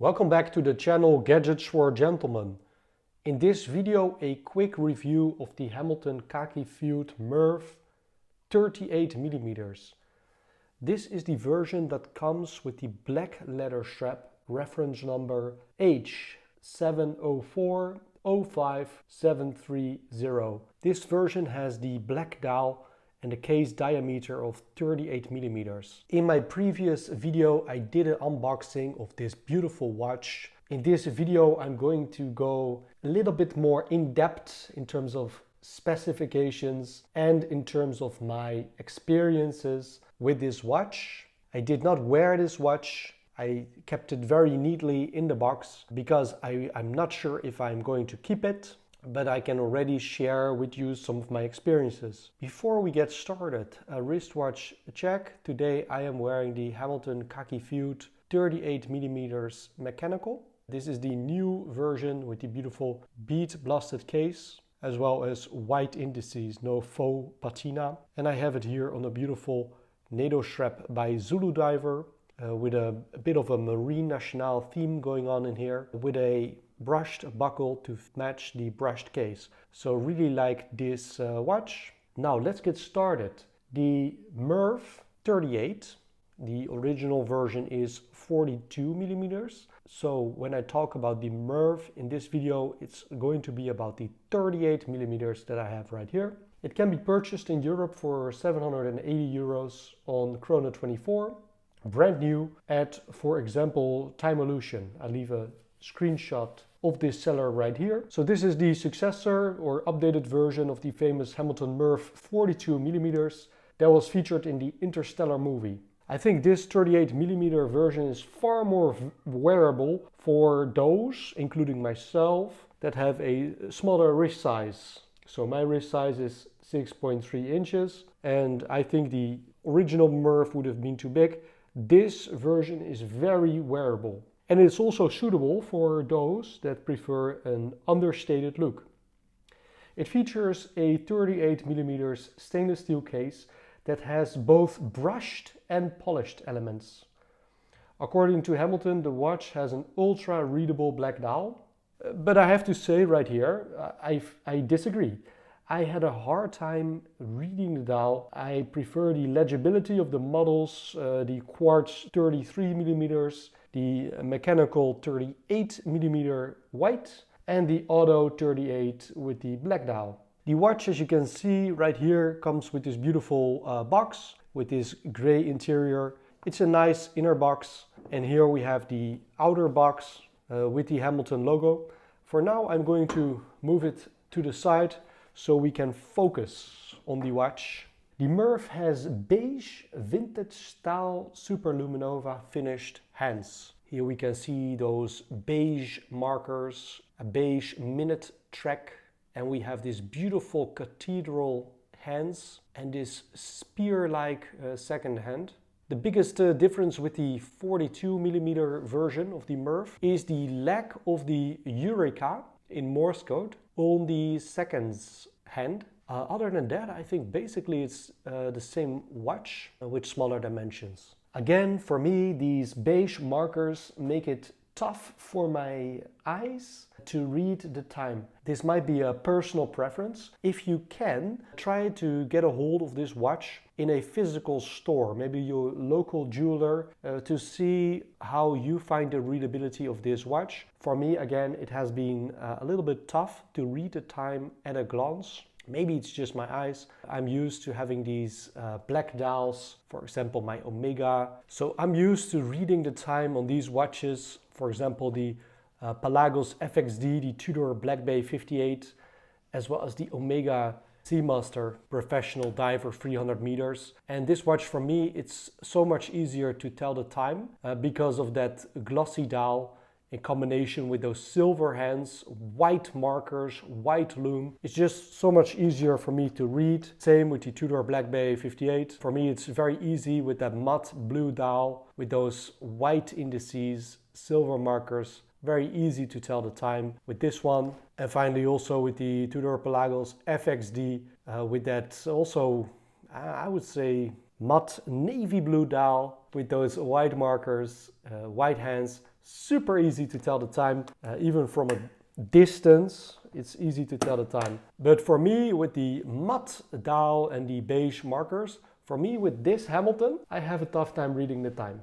Welcome back to the channel Gadgets for Gentlemen. In this video a quick review of the Hamilton Khaki Field Murph 38mm. This is the version that comes with the black leather strap, reference number H70405730. This version has the black dial and a case diameter of 38mm. In my previous video I did an unboxing of this beautiful watch. In this video I'm going to go a little bit more in depth in terms of specifications and in terms of my experiences with this watch. I did not wear this watch. I kept it very neatly in the box because I'm not sure if I'm going to keep it, but I can already share with you some of my experiences. Before we get started, a wristwatch check. Today I am wearing the Hamilton Khaki Field 38mm mechanical. This is the new version with the beautiful bead blasted case, as well as white indices, no faux patina. And I have it here on a beautiful NATO strap by Zulu Diver with a bit of a Marine Nationale theme going on in here, with a brushed buckle to match the brushed case. So really like this watch. Now let's get started. The Murph 38, the original version is 42mm. So when I talk about the Murph in this video, it's going to be about the 38mm that I have right here. It can be purchased in Europe for 780 euros on Chrono24, brand new at, for example, Timeolution. I leave a screenshot of this seller right here. So this is the successor or updated version of the famous Hamilton Murph 42mm that was featured in the Interstellar movie. I think this 38mm version is far more wearable for those, including myself, that have a smaller wrist size. So my wrist size is 6.3 inches, and I think the original Murph would have been too big. This version is very wearable. And it's also suitable for those that prefer an understated look. It features a 38mm stainless steel case that has both brushed and polished elements. According to Hamilton, the watch has an ultra readable black dial. But I have to say right here, I disagree. I had a hard time reading the dial. I prefer the legibility of the models, the quartz 33mm, the mechanical 38mm white, and the auto 38 with the black dial. The watch, as you can see right here, comes with this beautiful box with this gray interior. It's a nice inner box, and here we have the outer box with the Hamilton logo. For now I'm going to move it to the side so we can focus on the watch. The Murph has beige vintage style Superluminova finished hands. Here we can see those beige markers, a beige minute track, and we have this beautiful cathedral hands and this spear-like second hand. The biggest difference with the 42mm version of the Murph is the lack of the Eureka in Morse code on the seconds hand. Other than that, I think basically it's the same watch with smaller dimensions. Again, for me, these beige markers make it tough for my eyes to read the time. This might be a personal preference. If you can, try to get a hold of this watch in a physical store, maybe your local jeweler, to see how you find the readability of this watch. For me, again, it has been a little bit tough to read the time at a glance. Maybe it's just my eyes. I'm used to having these black dials, for example my Omega. So I'm used to reading the time on these watches, for example the Pelagos FXD, the Tudor Black Bay 58, as well as the Omega Seamaster Professional Diver 300 meters. And this watch, for me, it's so much easier to tell the time because of that glossy dial in combination with those silver hands, white markers, white lume. It's just so much easier for me to read. Same with the Tudor Black Bay 58. For me it's very easy with that matte blue dial with those white indices, silver markers. Very easy to tell the time with this one. And finally also with the Tudor Pelagos FXD with that also, I would say, matte navy blue dial with those white markers, white hands. Super easy to tell the time, even from a distance, it's easy to tell the time. But for me, with the matte dial and the beige markers, for me with this Hamilton, I have a tough time reading the time.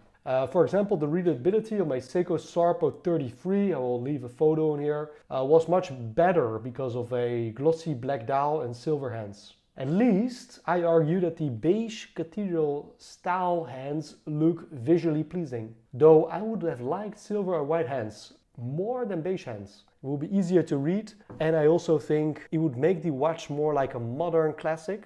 For example, the readability of my Seiko Sarpo 33, I will leave a photo in here, was much better because of a glossy black dial and silver hands. At least, I argue that the beige cathedral style hands look visually pleasing, though I would have liked silver or white hands more than beige hands. It will be easier to read, and I also think it would make the watch more like a modern classic.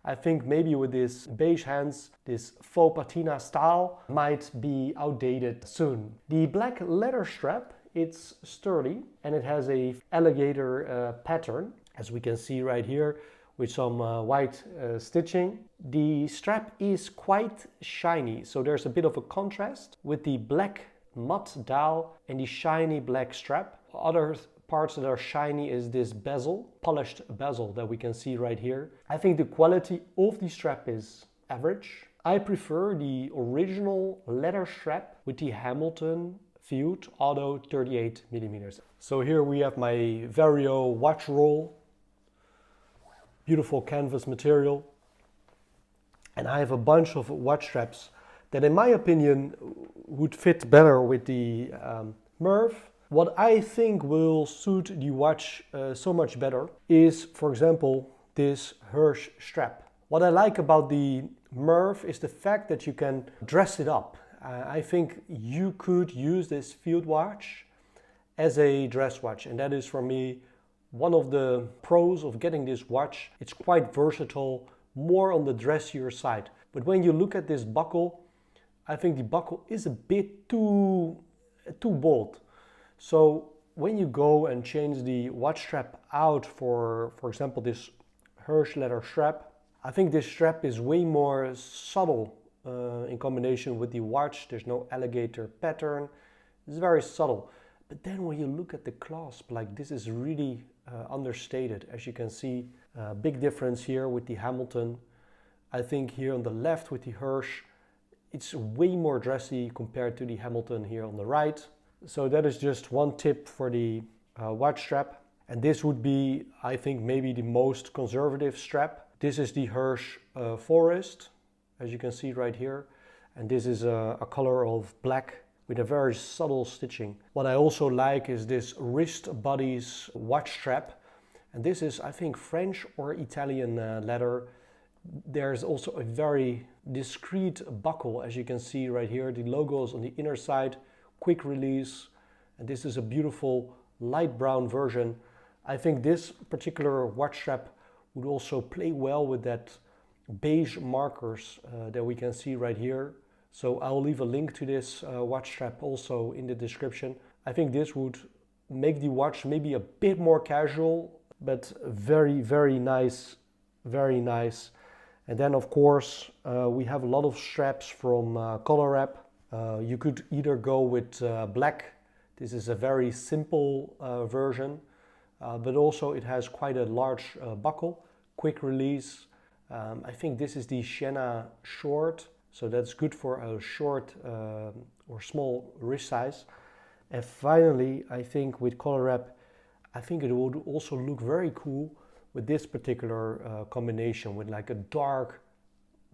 I think maybe with this beige hands, this faux patina style might be outdated soon. The black leather strap, it's sturdy and it has a alligator pattern, as we can see right here, with some white stitching. The strap is quite shiny, so there's a bit of a contrast with the black matte dial and the shiny black strap. Other parts that are shiny is this bezel, polished bezel that we can see right here. I think the quality of the strap is average. I prefer the original leather strap with the Hamilton Field Auto 38mm. So here we have my Vario watch roll, beautiful canvas material, and I have a bunch of watch straps that in my opinion would fit better with the Murph. What I think will suit the watch so much better is, for example, this Hirsch strap. What I like about the Murph is the fact that you can dress it up. I think you could use this field watch as a dress watch, and that is for me one of the pros of getting this watch. It's quite versatile, more on the dressier side. But when you look at this buckle, I think the buckle is a bit too bold. So when you go and change the watch strap out for example, this Hirsch leather strap, I think this strap is way more subtle in combination with the watch. There's no alligator pattern. It's very subtle. But then when you look at the clasp, like this is really understated. As you can see, big difference here with the Hamilton. I think here on the left with the Hirsch, it's way more dressy compared to the Hamilton here on the right. So that is just one tip for the watch strap. And this would be, I think, maybe the most conservative strap. This is the Hirsch Forest, as you can see right here. And this is a color of black with a very subtle stitching. What I also like is this Wristbuddys watch strap. And this is, I think, French or Italian leather. There's also a very discreet buckle, as you can see right here. The logo is on the inner side, quick release. And this is a beautiful light brown version. I think this particular watch strap would also play well with that beige markers that we can see right here. So I'll leave a link to this watch strap also in the description. I think this would make the watch maybe a bit more casual, but very, very nice, very nice. And then of course, we have a lot of straps from Color Wrap. You could either go with black. This is a very simple version, but also it has quite a large buckle, quick release. I think this is the Sienna short, so that's good for a short or small wrist size. And finally, I think with Color Wrap, I think it would also look very cool with this particular combination with like a dark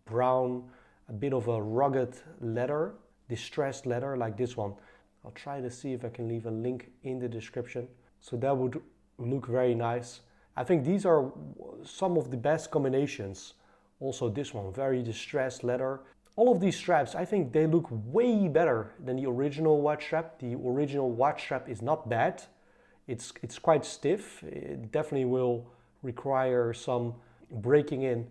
brown, a bit of a rugged leather, distressed leather like this one. I'll try to see if I can leave a link in the description. So that would look very nice. I think these are some of the best combinations. Also this one, very distressed leather. All of these straps, I think they look way better than the original watch strap. The original watch strap is not bad. It's quite stiff. It definitely will require some breaking in,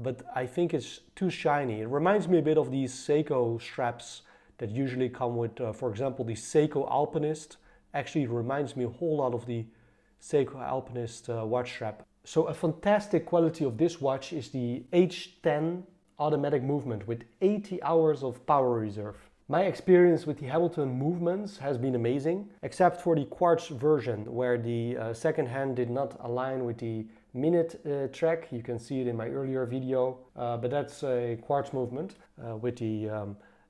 but I think it's too shiny. It reminds me a bit of these Seiko straps that usually come with, for example, the Seiko Alpinist. Actually reminds me a whole lot of the Seiko Alpinist watch strap. So a fantastic quality of this watch is the H10 automatic movement with 80 hours of power reserve. My experience with the Hamilton movements has been amazing, except for the quartz version where the second hand did not align with the minute track. You can see it in my earlier video, but that's a quartz movement with the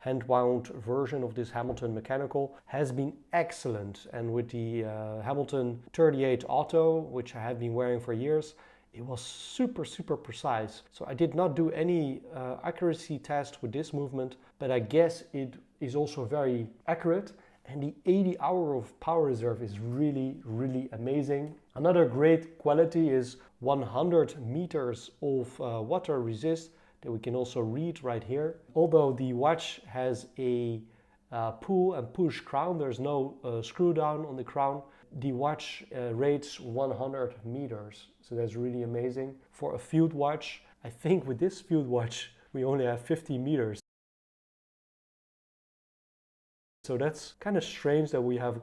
hand-wound version of this Hamilton mechanical has been excellent. And with the Hamilton 38 Auto, which I have been wearing for years, it was super precise. So I did not do any accuracy test with this movement, but I guess it is also very accurate. And the 80 hour of power reserve is really amazing. Another great quality is 100 meters of water resist that we can also read right here. Although the watch has a pull and push crown, there's no screw down on the crown. The watch rates 100 meters, so that's really amazing. For a field watch, I think with this field watch, we only have 50 meters. So that's kind of strange that we have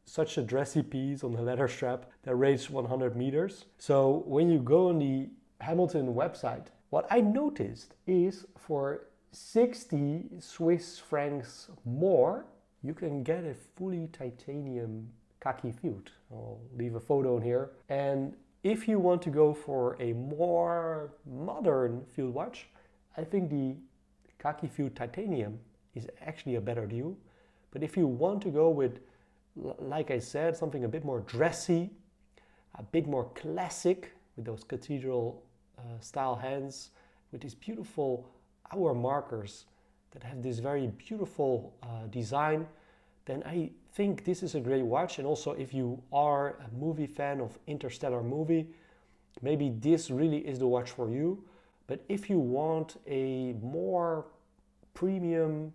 such a dressy piece on the leather strap that rates 100 meters. So when you go on the Hamilton website, what I noticed is for 60 Swiss francs more, you can get a fully titanium Khaki field. I'll leave a photo in here. And if you want to go for a more modern field watch, I think the Khaki field titanium is actually a better deal. But if you want to go with, like I said, something a bit more dressy, a bit more classic, with those cathedral style hands, with these beautiful hour markers that have this very beautiful design, then I think this is a great watch. And also if you are a movie fan of interstellar movie, maybe this really is the watch for you. But if you want a more premium,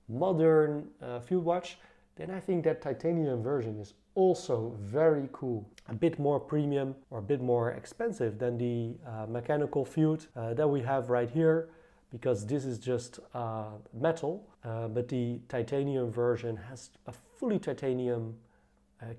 modern field watch, then I think that titanium version is also very cool. A bit more premium or a bit more expensive than the mechanical field that we have right here, because this is just metal, but the titanium version has a fully titanium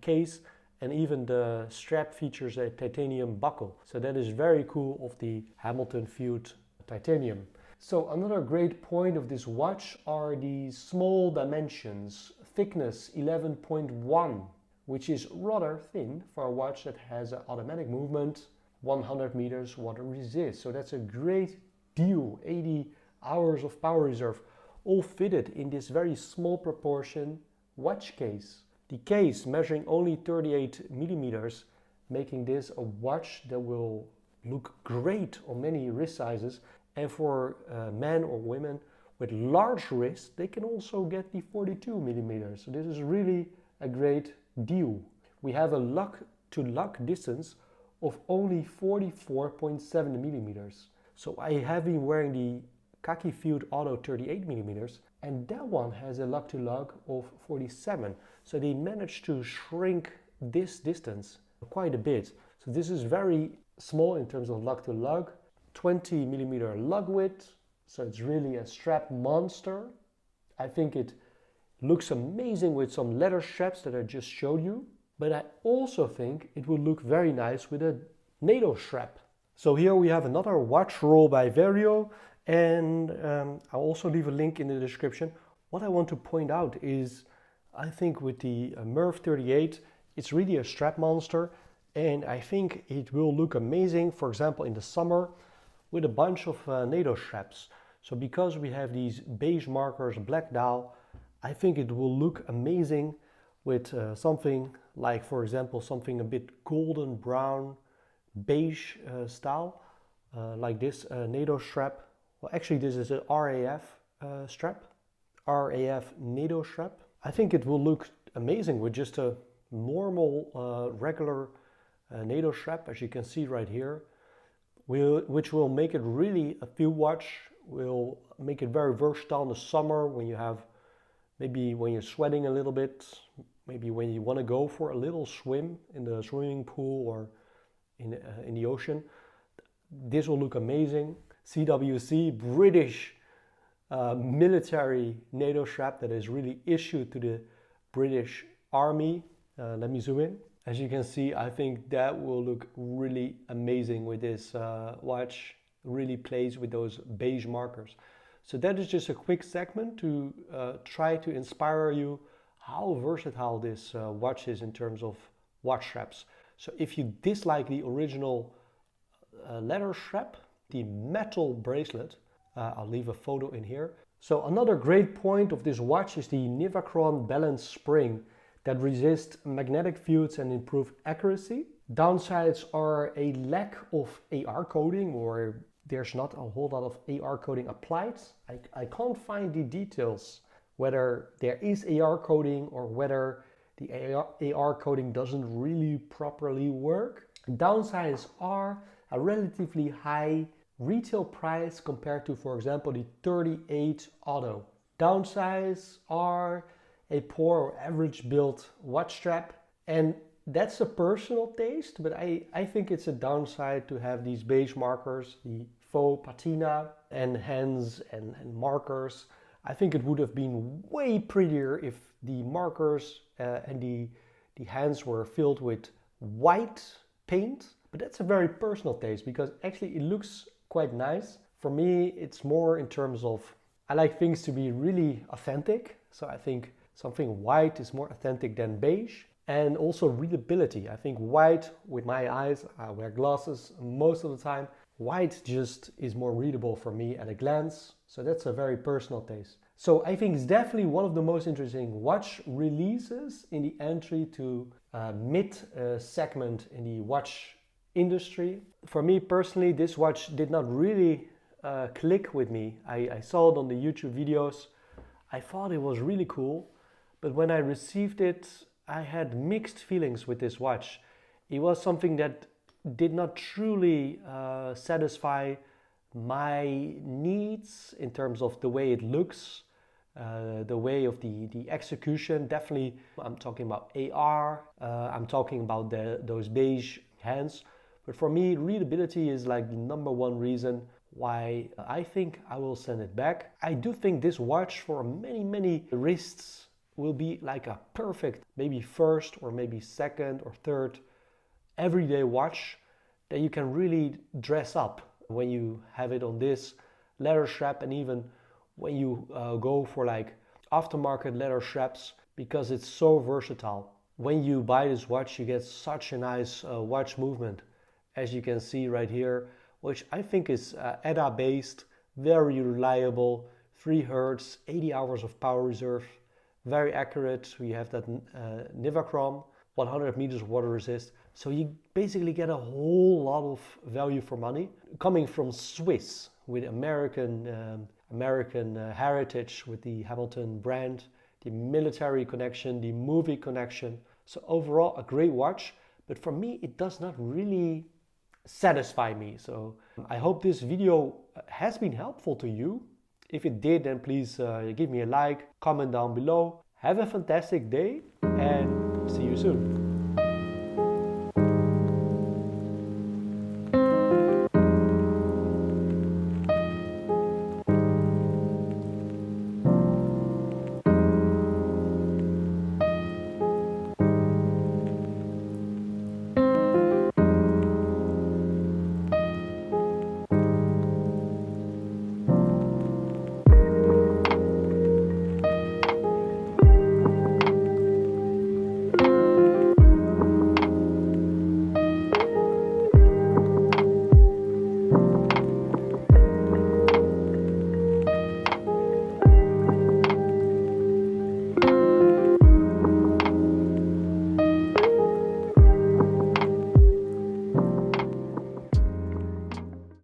case, and even the strap features a titanium buckle. So that is very cool of the Hamilton field titanium. So another great point of this watch are the small dimensions. Thickness 11.1, which is rather thin for a watch that has an automatic movement, 100 meters water resist. So that's a great deal. 80 hours of power reserve, all fitted in this very small proportion watch case. The case measuring only 38 millimeters, making this a watch that will look great on many wrist sizes. And for men or women with large wrists, they can also get the 42 millimeters. So this is really a great deal. We have a lug to lug distance of only 44.7 millimeters. So I have been wearing the Khaki Field Auto 38 millimeters, and that one has a lug to lug of 47. So they managed to shrink this distance quite a bit. So this is very small in terms of lug to lug. 20 millimeter lug width, so it's really a strap monster. I think it looks amazing with some leather straps that I just showed you, but I also think it will look very nice with a NATO strap. So here we have another watch roll by Vario, and I'll also leave a link in the description. What I want to point out is, I think with the Murph 38, it's really a strap monster, and I think it will look amazing, for example, in the summer, with a bunch of NATO straps. So because we have these beige markers, black dial, I think it will look amazing with something like, for example, something a bit golden brown, beige style, like this NATO strap. Well, actually this is a RAF strap, RAF NATO strap. I think it will look amazing with just a normal, regular NATO strap, as you can see right here. Which will make it really a field watch, will make it very versatile in the summer when you have, maybe when you're sweating a little bit, maybe when you want to go for a little swim in the swimming pool or in the ocean. This will look amazing. CWC, British military NATO strap that is really issued to the British Army. Let me zoom in. As you can see, I think that will look really amazing with this watch. Really plays with those beige markers. So that is just a quick segment to try to inspire you how versatile this watch is in terms of watch straps. So if you dislike the original leather strap, the metal bracelet, I'll leave a photo in here. So another great point of this watch is the Nivacron balance spring that resists magnetic fields and improve accuracy. Downsides are a lack of AR coding, or there's not a whole lot of AR coding applied. I can't find the details whether there is AR coding or whether the AR coding doesn't really properly work. Downsides are a relatively high retail price compared to, for example, the 38 Auto. Downsides are a poor or average built watch strap, and that's a personal taste, but I think it's a downside to have these beige markers, the faux patina and hands and markers. I think it would have been way prettier if the markers and the hands were filled with white paint, but that's a very personal taste because actually it looks quite nice. For me, it's more in terms of, I like things to be really authentic, so I think something white is more authentic than beige. And also readability. I think white, with my eyes, I wear glasses most of the time, white just is more readable for me at a glance. So that's a very personal taste. So I think it's definitely one of the most interesting watch releases in the entry to mid segment in the watch industry. For me personally, this watch did not really click with me. I saw it on the YouTube videos. I thought it was really cool, but when I received it, I had mixed feelings with this watch. It was something that did not truly satisfy my needs in terms of the way it looks, the way of the execution. Definitely, I'm talking about AR, I'm talking about those beige hands. But for me, readability is like the number one reason why I think I will send it back. I do think this watch for many wrists will be like a perfect, maybe first or maybe second or third everyday watch that you can really dress up when you have it on this leather strap, and even when you go for like aftermarket leather straps, because it's so versatile. When you buy this watch, you get such a nice watch movement, as you can see right here, which I think is EDA based, very reliable, 3 Hz, 80 hours of power reserve. Very accurate. We have that Nivacron, 100 meters water resist. So you basically get a whole lot of value for money. Coming from Swiss with American heritage, with the Hamilton brand, the military connection, the movie connection. So overall a great watch, but for me it does not really satisfy me. So I hope this video has been helpful to you. If it did, then please give me a like, comment down below. Have a fantastic day and see you soon.